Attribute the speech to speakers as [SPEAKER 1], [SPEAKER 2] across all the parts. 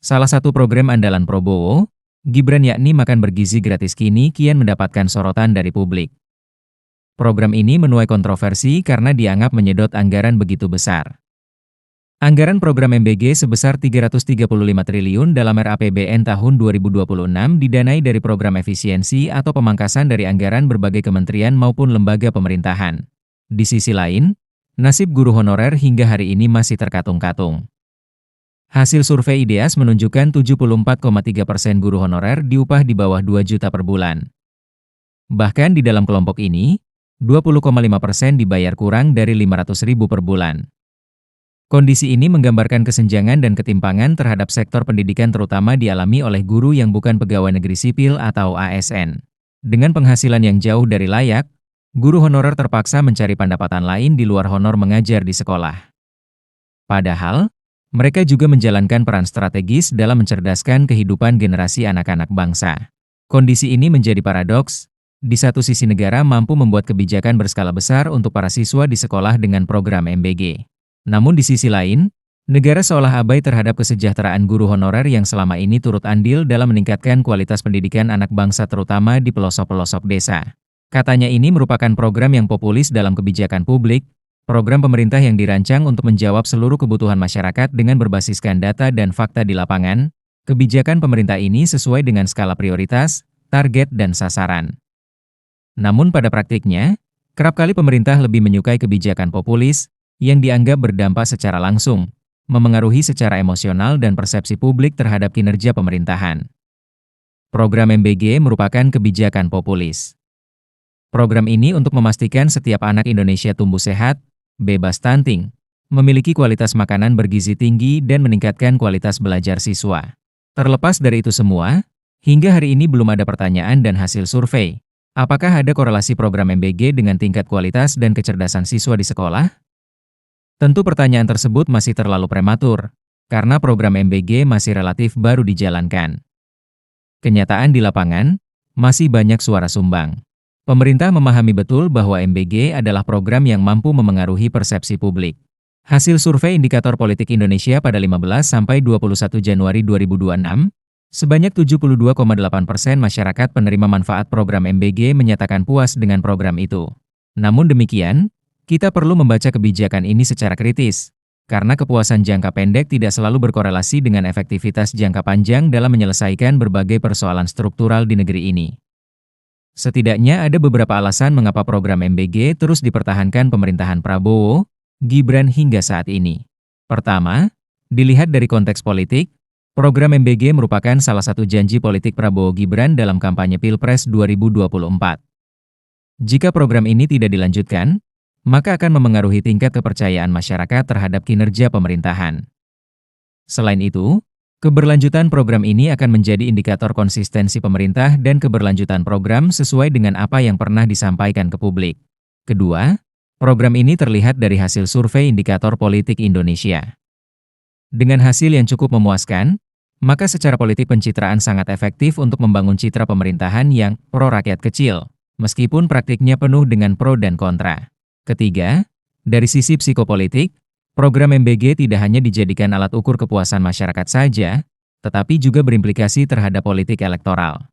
[SPEAKER 1] Salah satu program andalan Prabowo, Gibran yakni makan bergizi gratis kini kian mendapatkan sorotan dari publik. Program ini menuai kontroversi karena dianggap menyedot anggaran begitu besar. Anggaran program MBG sebesar 335 triliun dalam RAPBN tahun 2026 didanai dari program efisiensi atau pemangkasan dari anggaran berbagai kementerian maupun lembaga pemerintahan. Di sisi lain, nasib guru honorer hingga hari ini masih terkatung-katung. Hasil survei IDEAS menunjukkan 74,3% guru honorer diupah di bawah 2 juta per bulan. Bahkan di dalam kelompok ini, 20,5% dibayar kurang dari 500.000 per bulan. Kondisi ini menggambarkan kesenjangan dan ketimpangan terhadap sektor pendidikan terutama dialami oleh guru yang bukan pegawai negeri sipil atau ASN. Dengan penghasilan yang jauh dari layak, guru honorer terpaksa mencari pendapatan lain di luar honor mengajar di sekolah. Padahal, mereka juga menjalankan peran strategis dalam mencerdaskan kehidupan generasi anak-anak bangsa. Kondisi ini menjadi paradoks. Di satu sisi negara mampu membuat kebijakan berskala besar untuk para siswa di sekolah dengan program MBG. Namun di sisi lain, negara seolah abai terhadap kesejahteraan guru honorer yang selama ini turut andil dalam meningkatkan kualitas pendidikan anak bangsa terutama di pelosok-pelosok desa. Katanya ini merupakan program yang populis dalam kebijakan publik, program pemerintah yang dirancang untuk menjawab seluruh kebutuhan masyarakat dengan berbasiskan data dan fakta di lapangan. Kebijakan pemerintah ini sesuai dengan skala prioritas, target, dan sasaran. Namun pada praktiknya, kerap kali pemerintah lebih menyukai kebijakan populis, yang dianggap berdampak secara langsung, memengaruhi secara emosional dan persepsi publik terhadap kinerja pemerintahan. Program MBG merupakan kebijakan populis. Program ini untuk memastikan setiap anak Indonesia tumbuh sehat, bebas stunting, memiliki kualitas makanan bergizi tinggi dan meningkatkan kualitas belajar siswa. Terlepas dari itu semua, hingga hari ini belum ada pertanyaan dan hasil survei. Apakah ada korelasi program MBG dengan tingkat kualitas dan kecerdasan siswa di sekolah? Tentu pertanyaan tersebut masih terlalu prematur, karena program MBG masih relatif baru dijalankan. Kenyataan di lapangan, masih banyak suara sumbang. Pemerintah memahami betul bahwa MBG adalah program yang mampu memengaruhi persepsi publik. Hasil survei Indikator Politik Indonesia pada 15–21 Januari 2026, sebanyak 72,8% masyarakat penerima manfaat program MBG menyatakan puas dengan program itu. Namun demikian, kita perlu membaca kebijakan ini secara kritis, karena kepuasan jangka pendek tidak selalu berkorelasi dengan efektivitas jangka panjang dalam menyelesaikan berbagai persoalan struktural di negeri ini. Setidaknya ada beberapa alasan mengapa program MBG terus dipertahankan pemerintahan Prabowo, Gibran hingga saat ini. Pertama, dilihat dari konteks politik, program MBG merupakan salah satu janji politik Prabowo Gibran dalam kampanye Pilpres 2024. Jika program ini tidak dilanjutkan, maka akan memengaruhi tingkat kepercayaan masyarakat terhadap kinerja pemerintahan. Selain itu, keberlanjutan program ini akan menjadi indikator konsistensi pemerintah dan keberlanjutan program sesuai dengan apa yang pernah disampaikan ke publik. Kedua, program ini terlihat dari hasil survei Indikator Politik Indonesia. Dengan hasil yang cukup memuaskan, maka secara politik pencitraan sangat efektif untuk membangun citra pemerintahan yang pro rakyat kecil, meskipun praktiknya penuh dengan pro dan kontra. Ketiga, dari sisi psikopolitik, program MBG tidak hanya dijadikan alat ukur kepuasan masyarakat saja, tetapi juga berimplikasi terhadap politik elektoral.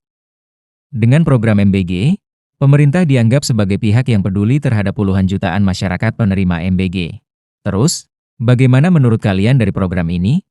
[SPEAKER 1] Dengan program MBG, pemerintah dianggap sebagai pihak yang peduli terhadap puluhan jutaan masyarakat penerima MBG. Terus, bagaimana menurut kalian dari program ini?